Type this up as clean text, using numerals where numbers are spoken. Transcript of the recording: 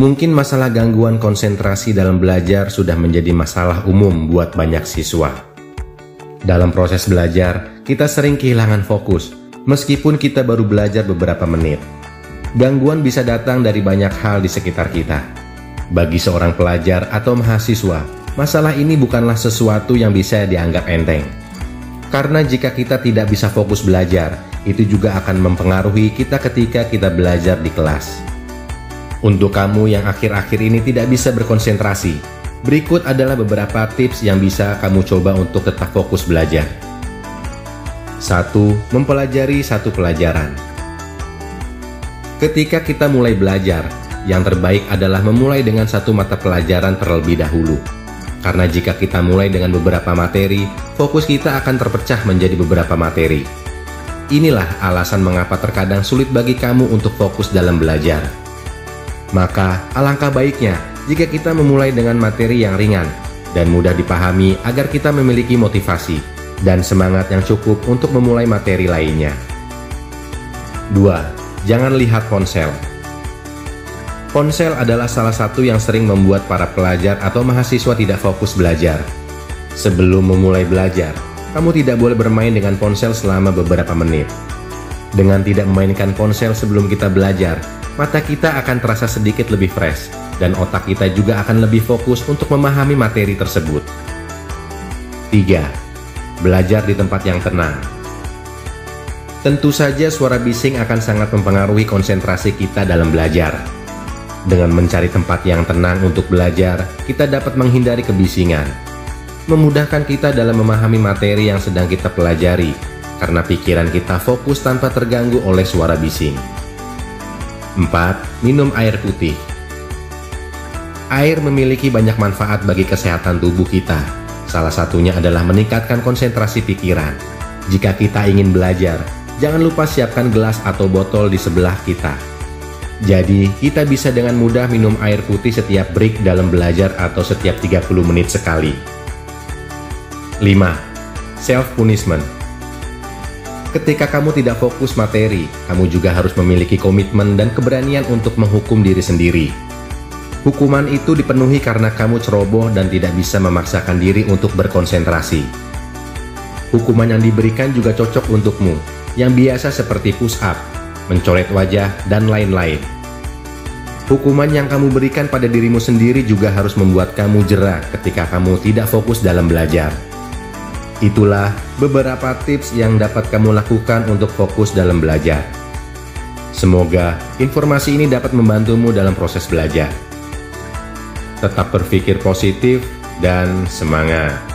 Mungkin masalah gangguan konsentrasi dalam belajar sudah menjadi masalah umum buat banyak siswa. Dalam proses belajar, kita sering kehilangan fokus, meskipun kita baru belajar beberapa menit. Gangguan bisa datang dari banyak hal di sekitar kita. Bagi seorang pelajar atau mahasiswa, masalah ini bukanlah sesuatu yang bisa dianggap enteng. Karena jika kita tidak bisa fokus belajar, itu juga akan mempengaruhi kita ketika kita belajar di kelas. Untuk kamu yang akhir-akhir ini tidak bisa berkonsentrasi, berikut adalah beberapa tips yang bisa kamu coba untuk tetap fokus belajar. 1. Mempelajari satu pelajaran. Ketika kita mulai belajar, yang terbaik adalah memulai dengan satu mata pelajaran terlebih dahulu. Karena jika kita mulai dengan beberapa materi, fokus kita akan terpecah menjadi beberapa materi. Inilah alasan mengapa terkadang sulit bagi kamu untuk fokus dalam belajar. Maka, alangkah baiknya jika kita memulai dengan materi yang ringan dan mudah dipahami agar kita memiliki motivasi dan semangat yang cukup untuk memulai materi lainnya. 2. Jangan lihat ponsel. Ponsel adalah salah satu yang sering membuat para pelajar atau mahasiswa tidak fokus belajar. Sebelum memulai belajar, kamu tidak boleh bermain dengan ponsel selama beberapa menit. Dengan tidak memainkan ponsel sebelum kita belajar, mata kita akan terasa sedikit lebih fresh, dan otak kita juga akan lebih fokus untuk memahami materi tersebut. 3. Belajar di tempat yang tenang. Tentu saja suara bising akan sangat mempengaruhi konsentrasi kita dalam belajar. Dengan mencari tempat yang tenang untuk belajar, kita dapat menghindari kebisingan. Memudahkan kita dalam memahami materi yang sedang kita pelajari, karena pikiran kita fokus tanpa terganggu oleh suara bising. 4. Minum air putih. Air memiliki banyak manfaat bagi kesehatan tubuh kita. Salah satunya adalah meningkatkan konsentrasi pikiran. Jika kita ingin belajar, jangan lupa siapkan gelas atau botol di sebelah kita. Jadi, kita bisa dengan mudah minum air putih setiap break dalam belajar atau setiap 30 menit sekali. 5. Self-punishment. Ketika kamu tidak fokus materi, kamu juga harus memiliki komitmen dan keberanian untuk menghukum diri sendiri. Hukuman itu dipenuhi karena kamu ceroboh dan tidak bisa memaksakan diri untuk berkonsentrasi. Hukuman yang diberikan juga cocok untukmu, yang biasa seperti push up, mencoret wajah, dan lain-lain. Hukuman yang kamu berikan pada dirimu sendiri juga harus membuat kamu jera ketika kamu tidak fokus dalam belajar. Itulah beberapa tips yang dapat kamu lakukan untuk fokus dalam belajar. Semoga informasi ini dapat membantumu dalam proses belajar. Tetap berpikir positif dan semangat.